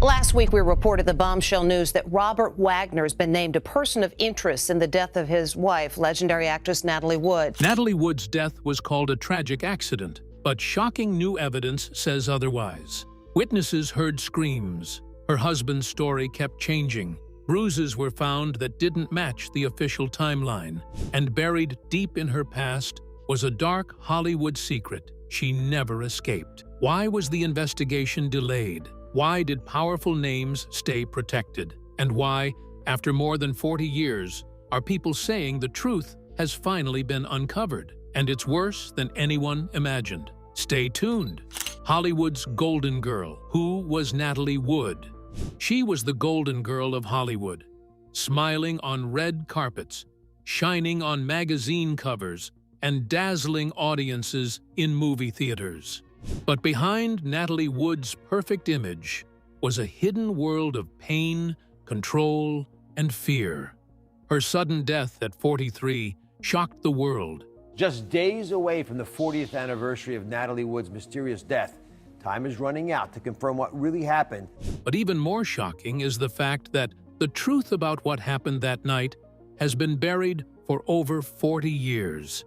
Last week, we reported the bombshell news that Robert Wagner has been named a person of interest in the death of his wife, legendary actress Natalie Wood. Natalie Wood's death was called a tragic accident, but shocking new evidence says otherwise. Witnesses heard screams. Her husband's story kept changing. Bruises were found that didn't match the official timeline, and buried deep in her past was a dark Hollywood secret she never escaped. Why was the investigation delayed? Why did powerful names stay protected? And why, after more than 40 years, are people saying the truth has finally been uncovered? And it's worse than anyone imagined. Stay tuned. Hollywood's Golden Girl. Who was Natalie Wood? She was the Golden Girl of Hollywood, smiling on red carpets, shining on magazine covers, and dazzling audiences in movie theaters. But behind Natalie Wood's perfect image was a hidden world of pain, control, and fear. Her sudden death at 43 shocked the world. Just days away from the 40th anniversary of Natalie Wood's mysterious death, time is running out to confirm what really happened. But even more shocking is the fact that the truth about what happened that night has been buried for over 40 years.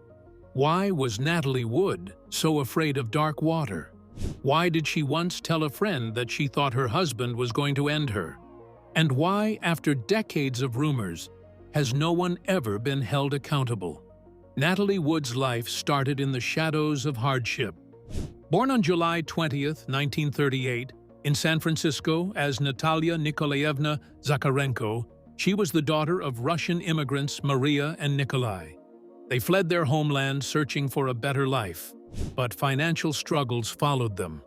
Why was Natalie Wood so afraid of dark water? Why did she once tell a friend that she thought her husband was going to end her? And why, after decades of rumors, has no one ever been held accountable? Natalie Wood's life started in the shadows of hardship. Born on July 20th, 1938, in San Francisco as Natalia Nikolaevna Zakharenko, she was the daughter of Russian immigrants Maria and Nikolai. They fled their homeland searching for a better life, but financial struggles followed them.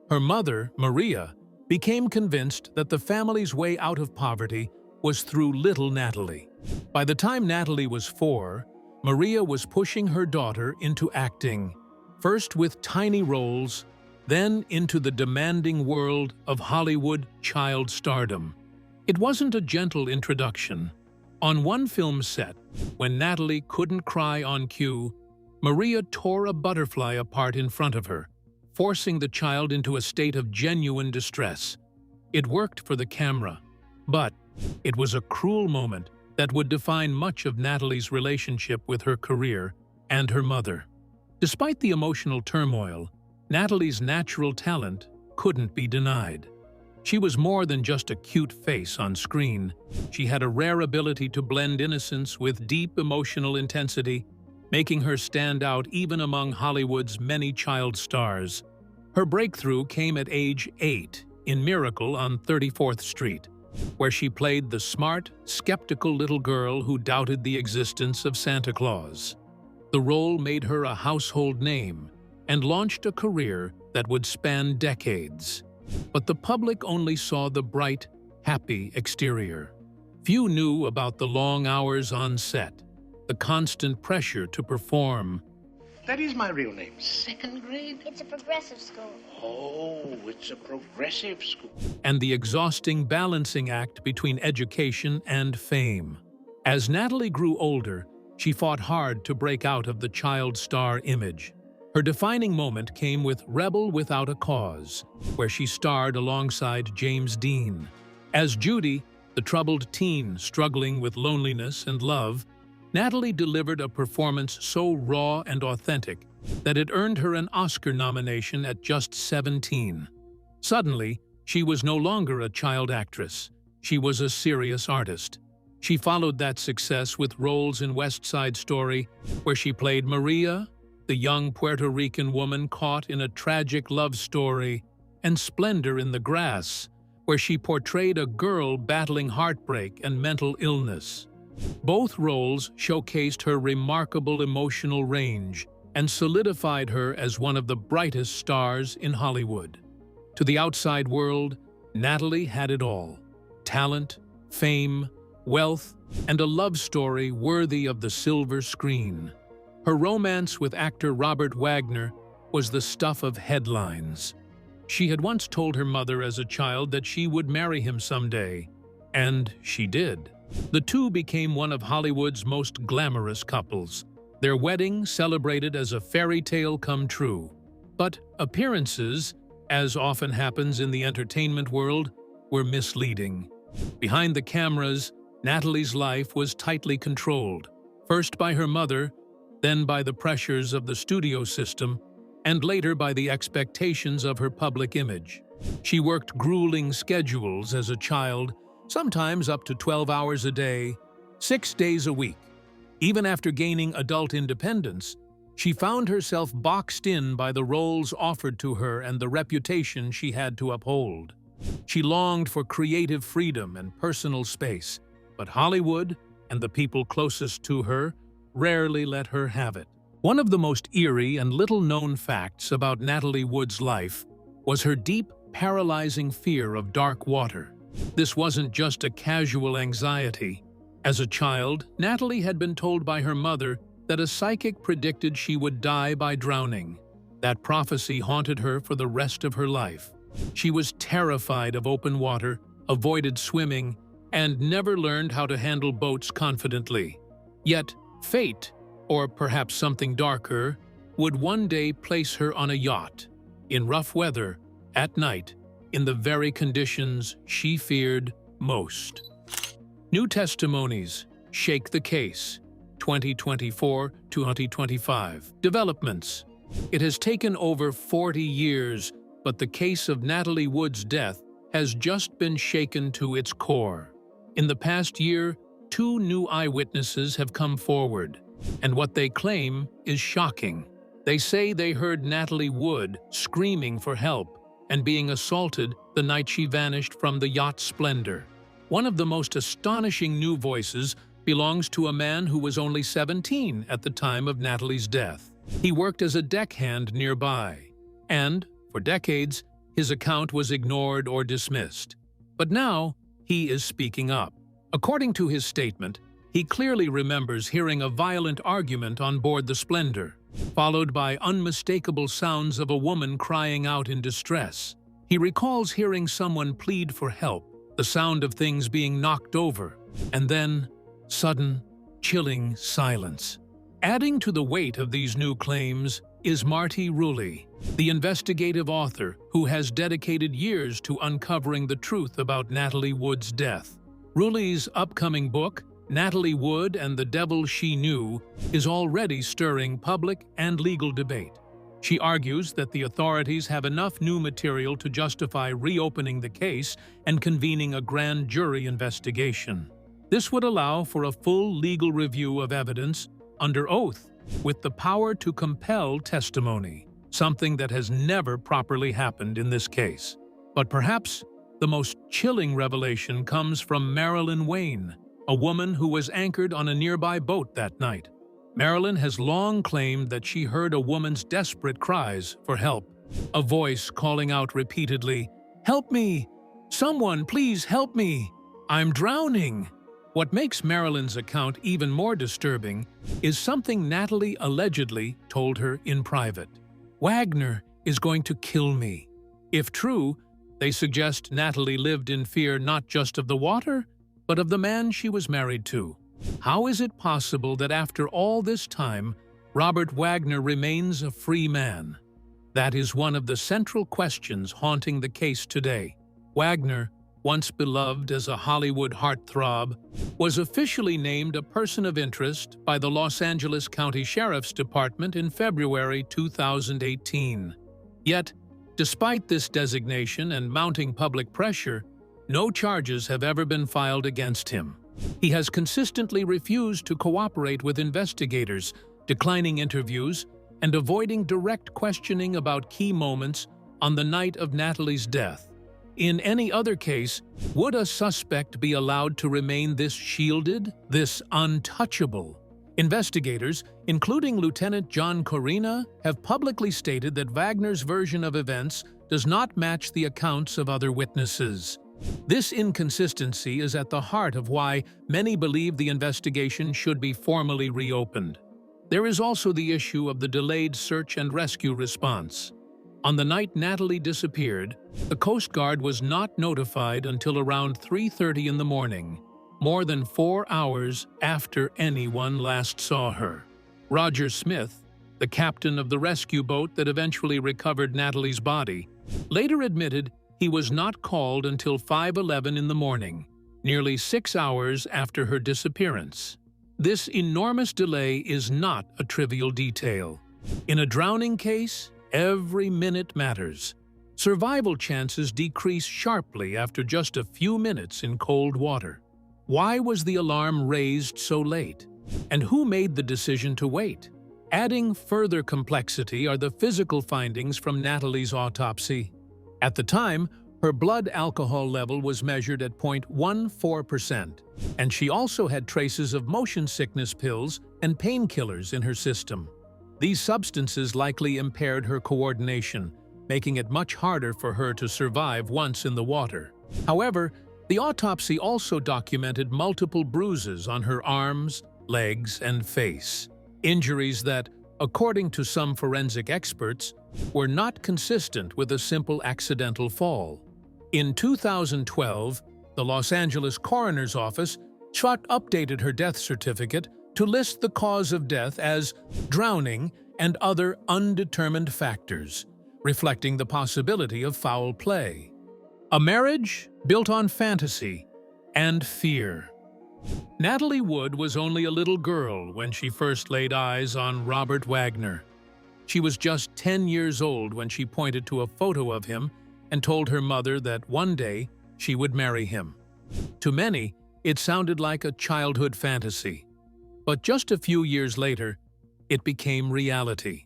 Her mother, Maria, became convinced that the family's way out of poverty was through little Natalie. By the time Natalie was 4, Maria was pushing her daughter into acting, first with tiny roles, then into the demanding world of Hollywood child stardom. It wasn't a gentle introduction. On one film set, when Natalie couldn't cry on cue, Maria tore a butterfly apart in front of her, forcing the child into a state of genuine distress. It worked for the camera, but it was a cruel moment that would define much of Natalie's relationship with her career and her mother. Despite the emotional turmoil, Natalie's natural talent couldn't be denied. She was more than just a cute face on screen. She had a rare ability to blend innocence with deep emotional intensity, making her stand out even among Hollywood's many child stars. Her breakthrough came at age 8 in Miracle on 34th Street, where she played the smart, skeptical little girl who doubted the existence of Santa Claus. The role made her a household name and launched a career that would span decades. But the public only saw the bright, happy exterior. Few knew about the long hours on set, the constant pressure to perform. That is my real name. Second grade? It's a progressive school. Oh, it's a progressive school. And the exhausting balancing act between education and fame. As Natalie grew older, she fought hard to break out of the child star image. Her defining moment came with Rebel Without a Cause, where she starred alongside James Dean. As Judy, the troubled teen struggling with loneliness and love, Natalie delivered a performance so raw and authentic that it earned her an Oscar nomination at just 17. Suddenly, she was no longer a child actress. She was a serious artist. She followed that success with roles in West Side Story, where she played Maria, the young Puerto Rican woman caught in a tragic love story, and Splendor in the Grass, where she portrayed a girl battling heartbreak and mental illness. Both roles showcased her remarkable emotional range and solidified her as one of the brightest stars in Hollywood. To the outside world, Natalie had it all: talent, fame, wealth, and a love story worthy of the silver screen. Her romance with actor Robert Wagner was the stuff of headlines. She had once told her mother as a child that she would marry him someday, and she did. The two became one of Hollywood's most glamorous couples, their wedding celebrated as a fairy tale come true. But appearances, as often happens in the entertainment world, were misleading. Behind the cameras, Natalie's life was tightly controlled, first by her mother, then by the pressures of the studio system, and later by the expectations of her public image. She worked grueling schedules as a child, sometimes up to 12 hours a day, 6 days a week. Even after gaining adult independence, she found herself boxed in by the roles offered to her and the reputation she had to uphold. She longed for creative freedom and personal space, but Hollywood and the people closest to her rarely let her have it. One of the most eerie and little-known facts about Natalie Wood's life was her deep, paralyzing fear of dark water. This wasn't just a casual anxiety. As a child, Natalie had been told by her mother that a psychic predicted she would die by drowning. That prophecy haunted her for the rest of her life. She was terrified of open water, avoided swimming, and never learned how to handle boats confidently. Yet, fate, or perhaps something darker, would one day place her on a yacht, in rough weather, at night, in the very conditions she feared most. New testimonies shake the case. 2024-2025. Developments. It has taken over 40 years, but the case of Natalie Wood's death has just been shaken to its core. In the past year, 2 new eyewitnesses have come forward, and what they claim is shocking. They say they heard Natalie Wood screaming for help and being assaulted the night she vanished from the yacht Splendor. One of the most astonishing new voices belongs to a man who was only 17 at the time of Natalie's death. He worked as a deckhand nearby, and, for decades, his account was ignored or dismissed. But now, he is speaking up. According to his statement, he clearly remembers hearing a violent argument on board the Splendor, followed by unmistakable sounds of a woman crying out in distress. He recalls hearing someone plead for help, the sound of things being knocked over, and then sudden, chilling silence. Adding to the weight of these new claims is Marty Rulli, the investigative author who has dedicated years to uncovering the truth about Natalie Wood's death. Rulli's upcoming book, Natalie Wood and the Devil She Knew, is already stirring public and legal debate. She argues that the authorities have enough new material to justify reopening the case and convening a grand jury investigation. This would allow for a full legal review of evidence under oath, with the power to compel testimony, something that has never properly happened in this case. But perhaps the most chilling revelation comes from Marilyn Wayne, a woman who was anchored on a nearby boat that night. Marilyn has long claimed that she heard a woman's desperate cries for help, a voice calling out repeatedly, "Help me! Someone, please help me! I'm drowning!" What makes Marilyn's account even more disturbing is something Natalie allegedly told her in private. "Wagner is going to kill me." If true, they suggest Natalie lived in fear not just of the water, but of the man she was married to. How is it possible that after all this time, Robert Wagner remains a free man? That is one of the central questions haunting the case today. Wagner, once beloved as a Hollywood heartthrob, was officially named a person of interest by the Los Angeles County Sheriff's Department in February 2018. Yet, despite this designation and mounting public pressure, no charges have ever been filed against him. He has consistently refused to cooperate with investigators, declining interviews, and avoiding direct questioning about key moments on the night of Natalie's death. In any other case, would a suspect be allowed to remain this shielded, this untouchable? Investigators, including Lieutenant John Corina, have publicly stated that Wagner's version of events does not match the accounts of other witnesses. This inconsistency is at the heart of why many believe the investigation should be formally reopened. There is also the issue of the delayed search and rescue response. On the night Natalie disappeared, the Coast Guard was not notified until around 3:30 in the morning, more than 4 hours after anyone last saw her. Roger Smith, the captain of the rescue boat that eventually recovered Natalie's body, later admitted he was not called until 5:11 in the morning, nearly 6 hours after her disappearance. This enormous delay is not a trivial detail. In a drowning case, every minute matters. Survival chances decrease sharply after just a few minutes in cold water. Why was the alarm raised so late? And who made the decision to wait? Adding further complexity are the physical findings from Natalie's autopsy. At the time, her blood alcohol level was measured at 0.14%, and she also had traces of motion sickness pills and painkillers in her system. These substances likely impaired her coordination, making it much harder for her to survive once in the water. However, the autopsy also documented multiple bruises on her arms, legs, and face, injuries that, according to some forensic experts, were not consistent with a simple accidental fall. In 2012, the Los Angeles Coroner's Office updated her death certificate to list the cause of death as drowning and other undetermined factors, reflecting the possibility of foul play. A marriage built on fantasy and fear. Natalie Wood was only a little girl when she first laid eyes on Robert Wagner. She was just 10 years old when she pointed to a photo of him and told her mother that one day she would marry him. To many, it sounded like a childhood fantasy. But just a few years later, it became reality.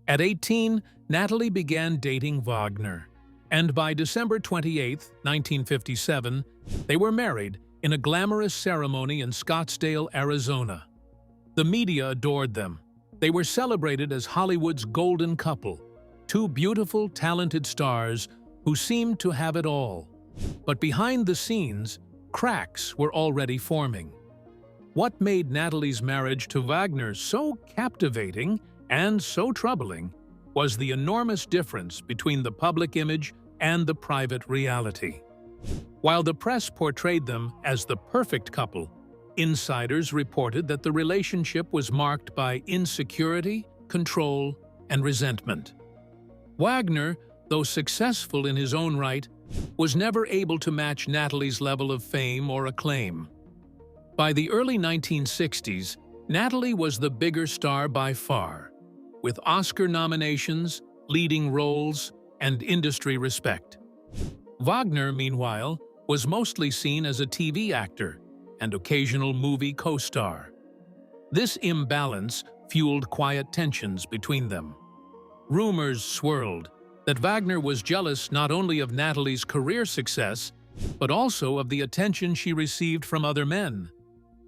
At 18, Natalie began dating Wagner, and by December 28, 1957, they were married in a glamorous ceremony in Scottsdale, Arizona. The media adored them. They were celebrated as Hollywood's golden couple, two beautiful, talented stars who seemed to have it all. But behind the scenes, cracks were already forming. What made Natalie's marriage to Wagner so captivating and so troubling was the enormous difference between the public image and the private reality. While the press portrayed them as the perfect couple, insiders reported that the relationship was marked by insecurity, control, and resentment. Wagner, though successful in his own right, was never able to match Natalie's level of fame or acclaim. By the early 1960s, Natalie was the bigger star by far, with Oscar nominations, leading roles, and industry respect. Wagner, meanwhile, was mostly seen as a TV actor and occasional movie co-star. This imbalance fueled quiet tensions between them. Rumors swirled that Wagner was jealous not only of Natalie's career success, but also of the attention she received from other men.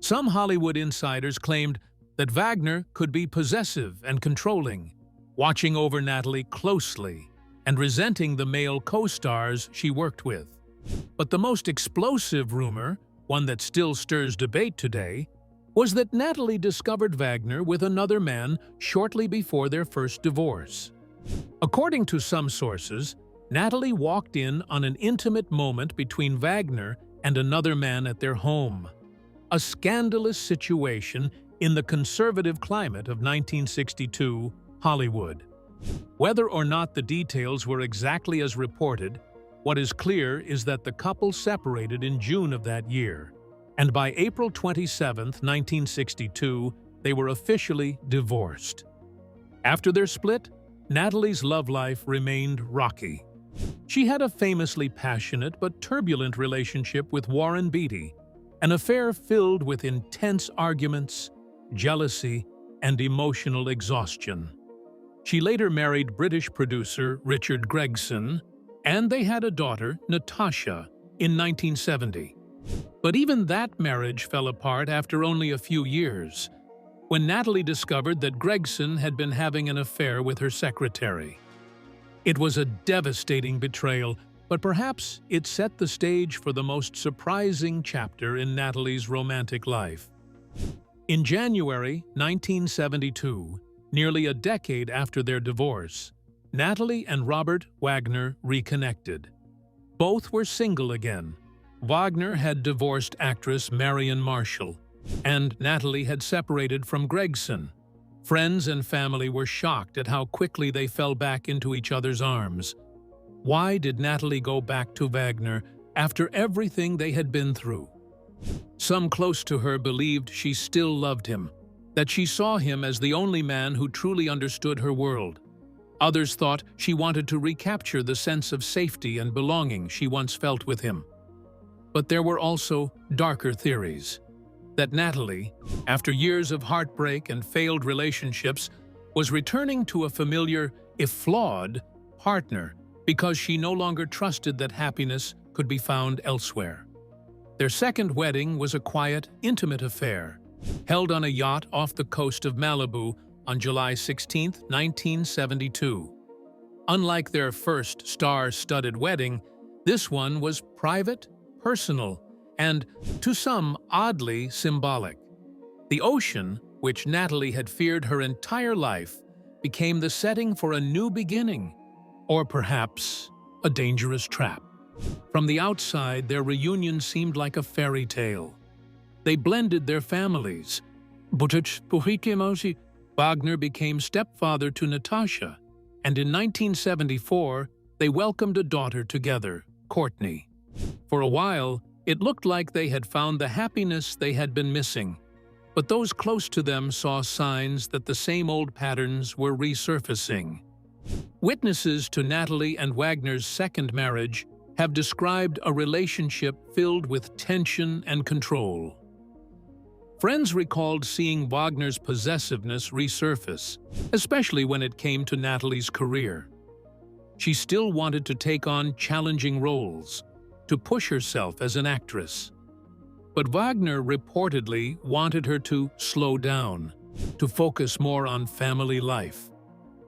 Some Hollywood insiders claimed that Wagner could be possessive and controlling, watching over Natalie closely and resenting the male co-stars she worked with. But the most explosive rumor, one that still stirs debate today, was that Natalie discovered Wagner with another man shortly before their first divorce. According to some sources, Natalie walked in on an intimate moment between Wagner and another man at their home. A scandalous situation in the conservative climate of 1962 Hollywood. Whether or not the details were exactly as reported, what is clear is that the couple separated in June of that year, and by April 27, 1962, they were officially divorced. After their split, Natalie's love life remained rocky. She had a famously passionate but turbulent relationship with Warren Beatty, an affair filled with intense arguments, jealousy, and emotional exhaustion. She later married British producer Richard Gregson, and they had a daughter, Natasha, in 1970. But even that marriage fell apart after only a few years, when Natalie discovered that Gregson had been having an affair with her secretary. It was a devastating betrayal, but perhaps it set the stage for the most surprising chapter in Natalie's romantic life. In January 1972, nearly a decade after their divorce, Natalie and Robert Wagner reconnected. Both were single again. Wagner had divorced actress Marion Marshall, and Natalie had separated from Gregson. Friends and family were shocked at how quickly they fell back into each other's arms. Why did Natalie go back to Wagner after everything they had been through? Some close to her believed she still loved him, that she saw him as the only man who truly understood her world. Others thought she wanted to recapture the sense of safety and belonging she once felt with him. But there were also darker theories. That Natalie, after years of heartbreak and failed relationships, was returning to a familiar, if flawed, partner because she no longer trusted that happiness could be found elsewhere. Their second wedding was a quiet, intimate affair, held on a yacht off the coast of Malibu on July 16, 1972. Unlike their first star-studded wedding, this one was private, personal, and, to some, oddly symbolic. The ocean, which Natalie had feared her entire life, became the setting for a new beginning, or perhaps a dangerous trap. From the outside, their reunion seemed like a fairy tale. They blended their families. Wagner became stepfather to Natasha, and in 1974, they welcomed a daughter together, Courtney. For a while, it looked like they had found the happiness they had been missing, but those close to them saw signs that the same old patterns were resurfacing. Witnesses to Natalie and Wagner's second marriage have described a relationship filled with tension and control. Friends recalled seeing Wagner's possessiveness resurface, especially when it came to Natalie's career. She still wanted to take on challenging roles, to push herself as an actress. But Wagner reportedly wanted her to slow down, to focus more on family life.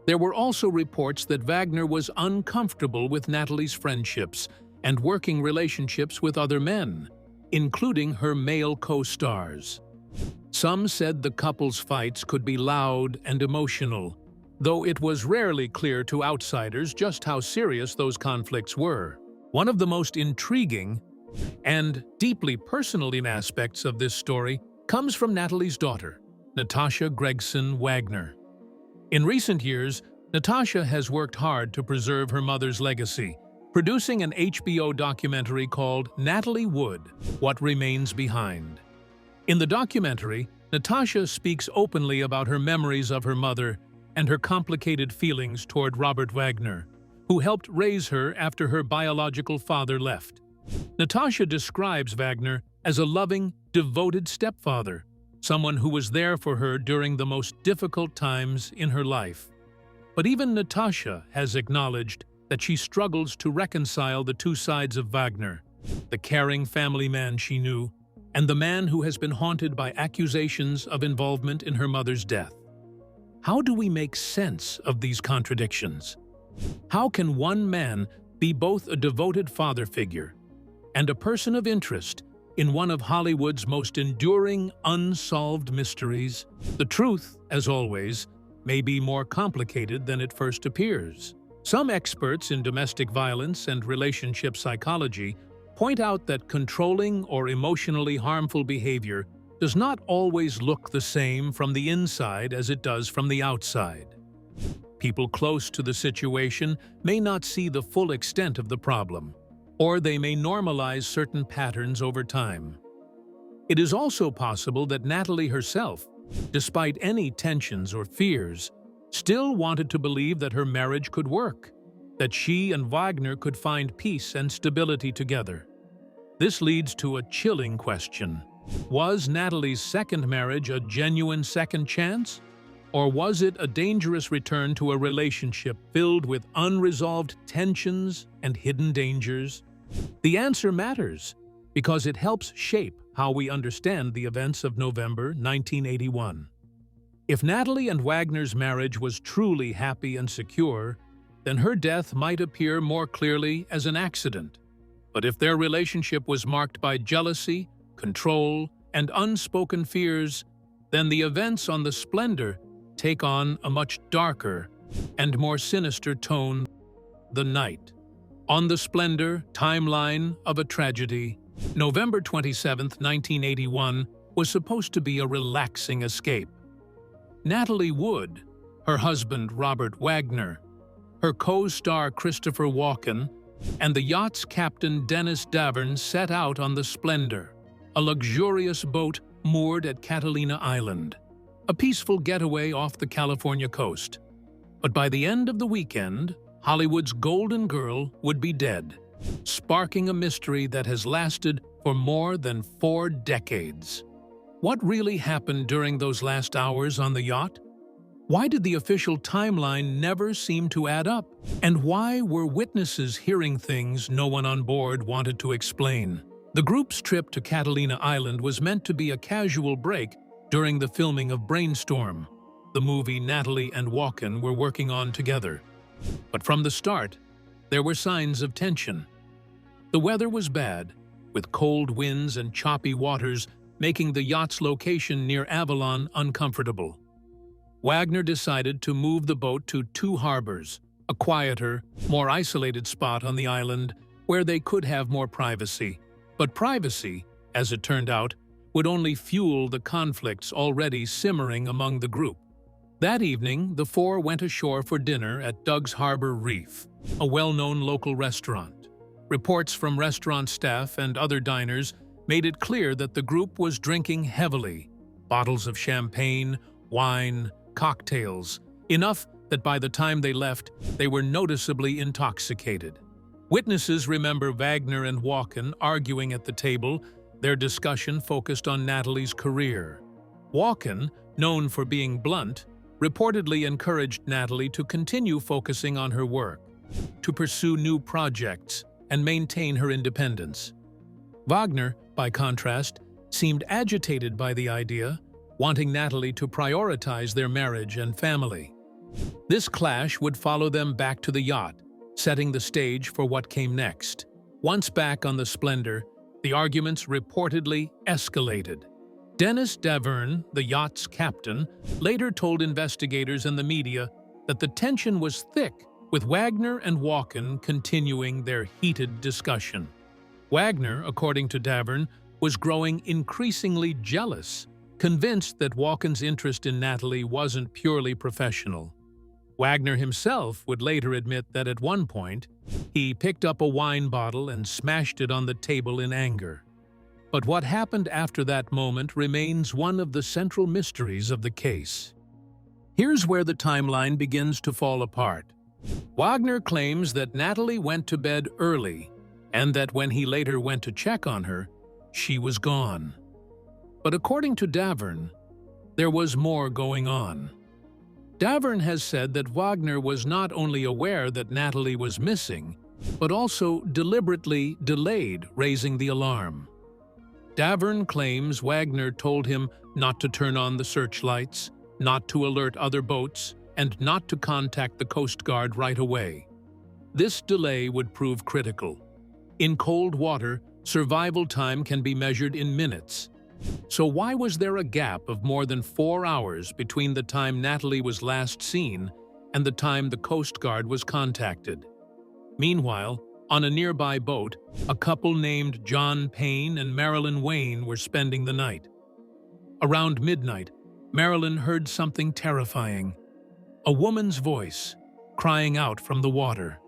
There were also reports that Wagner was uncomfortable with Natalie's friendships and working relationships with other men, including her male co-stars. Some said the couple's fights could be loud and emotional, though it was rarely clear to outsiders just how serious those conflicts were. One of the most intriguing and deeply personal aspects of this story comes from Natalie's daughter, Natasha Gregson Wagner. In recent years, Natasha has worked hard to preserve her mother's legacy, producing an HBO documentary called Natalie Wood, What Remains Behind. In the documentary, Natasha speaks openly about her memories of her mother and her complicated feelings toward Robert Wagner, who helped raise her after her biological father left. Natasha describes Wagner as a loving, devoted stepfather, someone who was there for her during the most difficult times in her life. But even Natasha has acknowledged that she struggles to reconcile the two sides of Wagner, the caring family man she knew, and the man who has been haunted by accusations of involvement in her mother's death. How do we make sense of these contradictions? How can one man be both a devoted father figure and a person of interest in one of Hollywood's most enduring, unsolved mysteries? The truth, as always, may be more complicated than it first appears. Some experts in domestic violence and relationship psychology point out that controlling or emotionally harmful behavior does not always look the same from the inside as it does from the outside. People close to the situation may not see the full extent of the problem, or they may normalize certain patterns over time. It is also possible that Natalie herself, despite any tensions or fears, still wanted to believe that her marriage could work, that she and Wagner could find peace and stability together. This leads to a chilling question. Was Natalie's second marriage a genuine second chance? Or was it a dangerous return to a relationship filled with unresolved tensions and hidden dangers? The answer matters because it helps shape how we understand the events of November 1981. If Natalie and Wagner's marriage was truly happy and secure, then her death might appear more clearly as an accident. But if their relationship was marked by jealousy, control, and unspoken fears, then the events on the Splendor take on a much darker and more sinister tone. The night. On the Splendor, timeline of a tragedy, November 27, 1981, was supposed to be a relaxing escape. Natalie Wood, her husband Robert Wagner, her co-star Christopher Walken, and the yacht's captain Dennis Davern set out on the Splendor, a luxurious boat moored at Catalina Island, a peaceful getaway off the California coast. But by the end of the weekend, Hollywood's golden girl would be dead, sparking a mystery that has lasted for more than 4 decades. What really happened during those last hours on the yacht? Why did the official timeline never seem to add up? And why were witnesses hearing things no one on board wanted to explain? The group's trip to Catalina Island was meant to be a casual break during the filming of Brainstorm, the movie Natalie and Walken were working on together. But from the start, there were signs of tension. The weather was bad, with cold winds and choppy waters making the yacht's location near Avalon uncomfortable. Wagner decided to move the boat to Two Harbors, a quieter, more isolated spot on the island where they could have more privacy. But privacy, as it turned out, would only fuel the conflicts already simmering among the group. That evening, the four went ashore for dinner at Doug's Harbor Reef, a well-known local restaurant. Reports from restaurant staff and other diners made it clear that the group was drinking heavily, bottles of champagne, wine, cocktails, enough that by the time they left, they were noticeably intoxicated. Witnesses remember Wagner and Walken arguing at the table. Their discussion focused on Natalie's career. Walken, known for being blunt, reportedly encouraged Natalie to continue focusing on her work, to pursue new projects, and maintain her independence. Wagner, by contrast, seemed agitated by the idea, wanting Natalie to prioritize their marriage and family. This clash would follow them back to the yacht, setting the stage for what came next. Once back on the Splendor, the arguments reportedly escalated. Dennis Davern, the yacht's captain, later told investigators and the media that the tension was thick, with Wagner and Walken continuing their heated discussion. Wagner, according to Davern, was growing increasingly jealous, convinced that Walken's interest in Natalie wasn't purely professional. Wagner himself would later admit that at one point, he picked up a wine bottle and smashed it on the table in anger. But what happened after that moment remains one of the central mysteries of the case. Here's where the timeline begins to fall apart. Wagner claims that Natalie went to bed early, and that when he later went to check on her, she was gone. But according to Davern, there was more going on. Davern has said that Wagner was not only aware that Natalie was missing, but also deliberately delayed raising the alarm. Davern claims Wagner told him not to turn on the searchlights, not to alert other boats, and not to contact the Coast Guard right away. This delay would prove critical. In cold water, survival time can be measured in minutes. So why was there a gap of more than 4 hours between the time Natalie was last seen and the time the Coast Guard was contacted? Meanwhile, on a nearby boat, a couple named John Payne and Marilyn Wayne were spending the night. Around midnight, Marilyn heard something terrifying. A woman's voice, crying out from the water.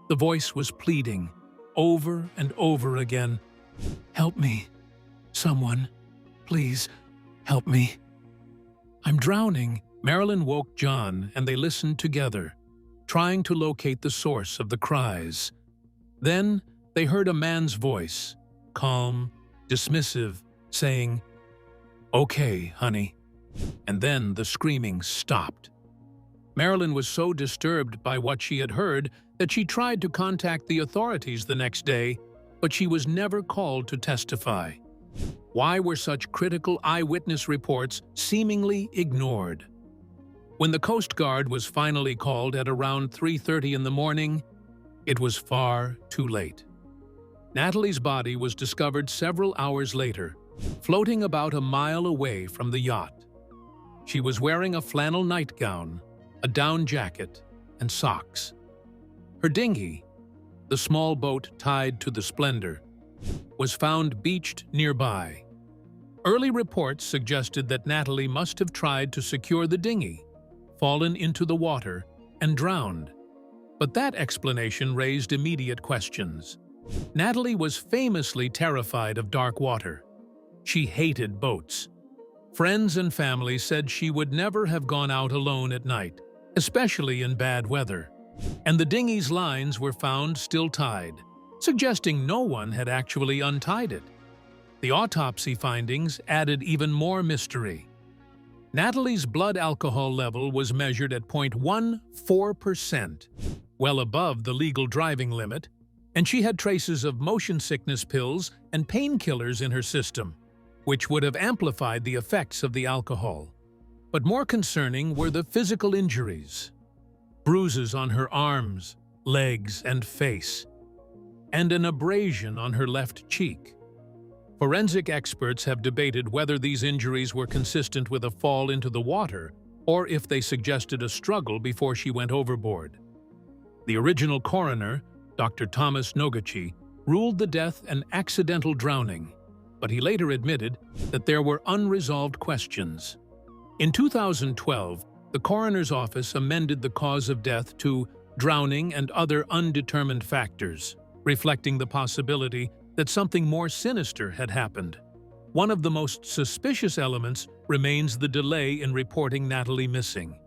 The voice was pleading, over and over again, "Help me. Someone, please, help me. I'm drowning." Marilyn woke John, and they listened together, trying to locate the source of the cries. Then they heard a man's voice, calm, dismissive, saying, "Okay, honey." And then the screaming stopped. Marilyn was so disturbed by what she had heard that she tried to contact the authorities the next day, but she was never called to testify. Why were such critical eyewitness reports seemingly ignored? When the Coast Guard was finally called at around 3:30 in the morning, it was far too late. Natalie's body was discovered several hours later, floating about a mile away from the yacht. She was wearing a flannel nightgown, a down jacket, and socks. Her dinghy, the small boat tied to the Splendor, was found beached nearby. Early reports suggested that Natalie must have tried to secure the dinghy, fallen into the water, and drowned. But that explanation raised immediate questions. Natalie was famously terrified of dark water. She hated boats. Friends and family said she would never have gone out alone at night, especially in bad weather. And the dinghy's lines were found still tied, suggesting no one had actually untied it. The autopsy findings added even more mystery. Natalie's blood alcohol level was measured at 0.14%, well above the legal driving limit, and she had traces of motion sickness pills and painkillers in her system, which would have amplified the effects of the alcohol. But more concerning were the physical injuries. Bruises on her arms, legs, and face, and an abrasion on her left cheek. Forensic experts have debated whether these injuries were consistent with a fall into the water or if they suggested a struggle before she went overboard. The original coroner, Dr. Thomas Noguchi, ruled the death an accidental drowning, but he later admitted that there were unresolved questions. In 2012, the coroner's office amended the cause of death to drowning and other undetermined factors, reflecting the possibility that something more sinister had happened. One of the most suspicious elements remains the delay in reporting Natalie missing.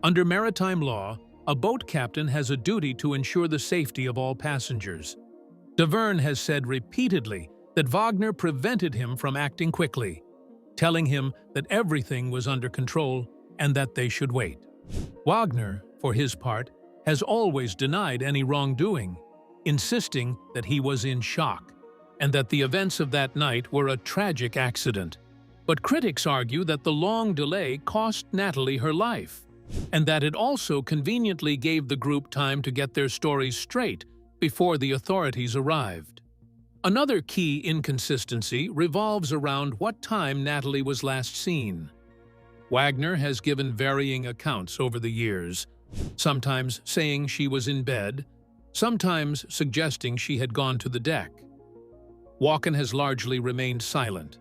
Under maritime law, a boat captain has a duty to ensure the safety of all passengers. Davern has said repeatedly that Wagner prevented him from acting quickly, telling him that everything was under control and that they should wait. Wagner, for his part, has always denied any wrongdoing, insisting that he was in shock and that the events of that night were a tragic accident. But critics argue that the long delay cost Natalie her life, and that it also conveniently gave the group time to get their stories straight before the authorities arrived. Another key inconsistency revolves around what time Natalie was last seen. Wagner has given varying accounts over the years, sometimes saying she was in bed, sometimes suggesting she had gone to the deck. Walken has largely remained silent,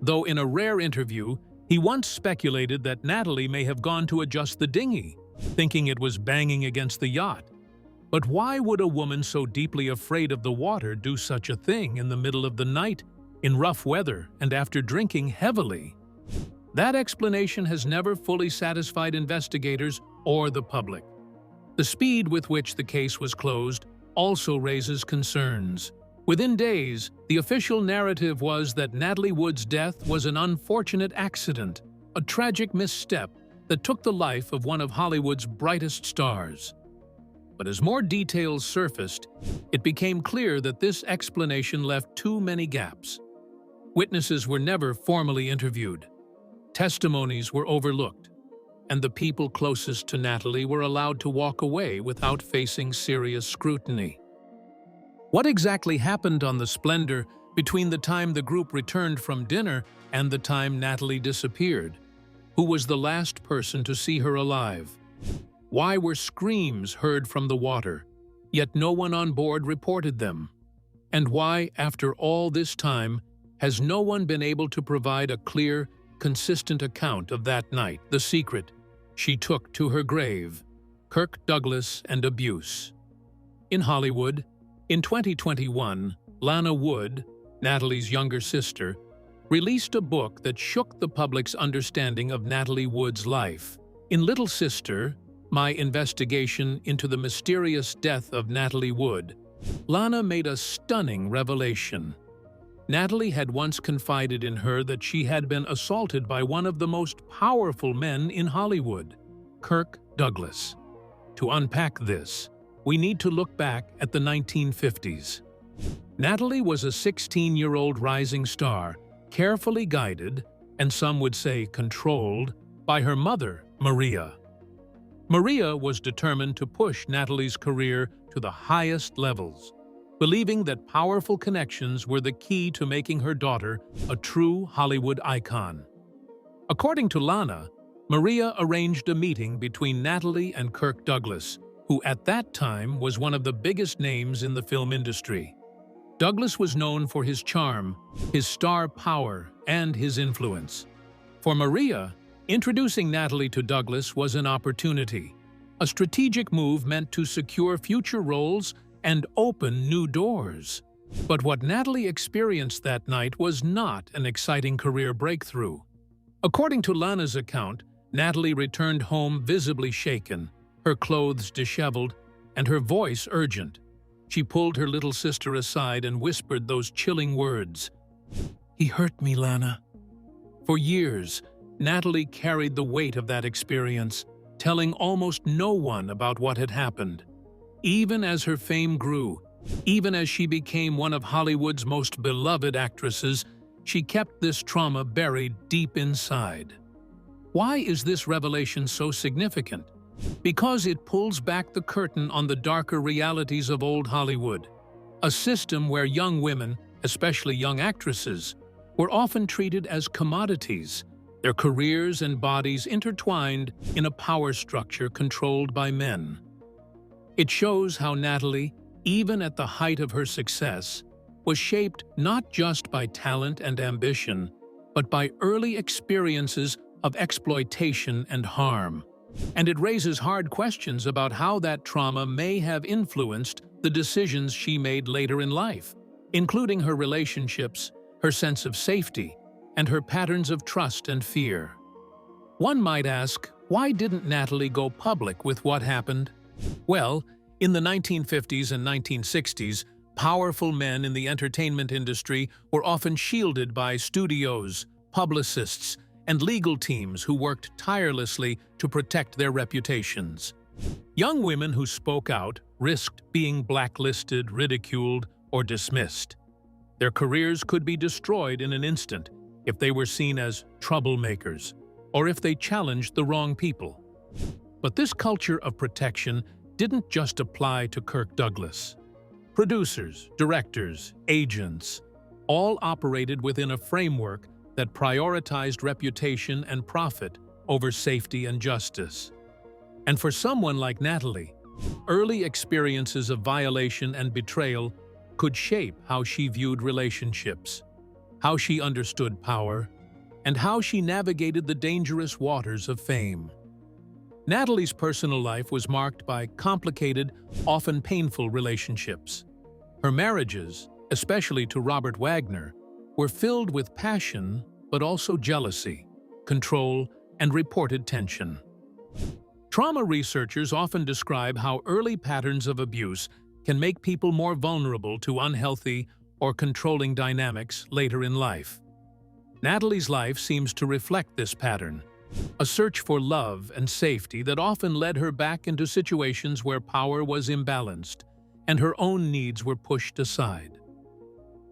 though in a rare interview, he once speculated that Natalie may have gone to adjust the dinghy, thinking it was banging against the yacht. But why would a woman so deeply afraid of the water do such a thing in the middle of the night, in rough weather, and after drinking heavily? That explanation has never fully satisfied investigators or the public. The speed with which the case was closed also raises concerns. Within days, the official narrative was that Natalie Wood's death was an unfortunate accident, a tragic misstep that took the life of one of Hollywood's brightest stars. But as more details surfaced, it became clear that this explanation left too many gaps. Witnesses were never formally interviewed. Testimonies were overlooked, and the people closest to Natalie were allowed to walk away without facing serious scrutiny. What exactly happened on the Splendor between the time the group returned from dinner and the time Natalie disappeared? Who was the last person to see her alive? Why were screams heard from the water, yet no one on board reported them? And why, after all this time, has no one been able to provide a clear, consistent account of that night, the secret she took to her grave, Kirk Douglas and abuse? In Hollywood, in 2021, Lana Wood, Natalie's younger sister, released a book that shook the public's understanding of Natalie Wood's life. In Little Sister, My Investigation into the Mysterious Death of Natalie Wood, Lana made a stunning revelation. Natalie had once confided in her that she had been assaulted by one of the most powerful men in Hollywood, Kirk Douglas. To unpack this, we need to look back at the 1950s. Natalie was a 16-year-old rising star, carefully guided, and some would say controlled, by her mother, Maria. Maria was determined to push Natalie's career to the highest levels, believing that powerful connections were the key to making her daughter a true Hollywood icon. According to Lana, Maria arranged a meeting between Natalie and Kirk Douglas, who at that time was one of the biggest names in the film industry. Douglas was known for his charm, his star power, and his influence. For Maria, introducing Natalie to Douglas was an opportunity, a strategic move meant to secure future roles and open new doors. But what Natalie experienced that night was not an exciting career breakthrough. According to Lana's account, Natalie returned home visibly shaken, her clothes disheveled, and her voice urgent. She pulled her little sister aside and whispered those chilling words, "He hurt me, Lana." For years, Natalie carried the weight of that experience, telling almost no one about what had happened. Even as her fame grew, even as she became one of Hollywood's most beloved actresses, she kept this trauma buried deep inside. Why is this revelation so significant? Because it pulls back the curtain on the darker realities of old Hollywood, a system where young women, especially young actresses, were often treated as commodities, their careers and bodies intertwined in a power structure controlled by men. It shows how Natalie, even at the height of her success, was shaped not just by talent and ambition, but by early experiences of exploitation and harm. And it raises hard questions about how that trauma may have influenced the decisions she made later in life, including her relationships, her sense of safety, and her patterns of trust and fear. One might ask, why didn't Natalie go public with what happened? Well, in the 1950s and 1960s, powerful men in the entertainment industry were often shielded by studios, publicists, and legal teams who worked tirelessly to protect their reputations. Young women who spoke out risked being blacklisted, ridiculed, or dismissed. Their careers could be destroyed in an instant if they were seen as troublemakers or if they challenged the wrong people. But this culture of protection didn't just apply to Kirk Douglas. Producers, directors, agents, all operated within a framework that prioritized reputation and profit over safety and justice. And for someone like Natalie, early experiences of violation and betrayal could shape how she viewed relationships, how she understood power, and how she navigated the dangerous waters of fame. Natalie's personal life was marked by complicated, often painful relationships. Her marriages, especially to Robert Wagner, were filled with passion but also jealousy, control, and reported tension. Trauma researchers often describe how early patterns of abuse can make people more vulnerable to unhealthy or controlling dynamics later in life. Natalie's life seems to reflect this pattern, a search for love and safety that often led her back into situations where power was imbalanced and her own needs were pushed aside.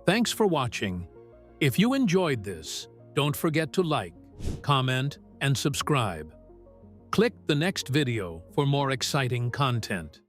Thanks for watching. If you enjoyed this, don't forget to like, comment, and subscribe. Click the next video for more exciting content.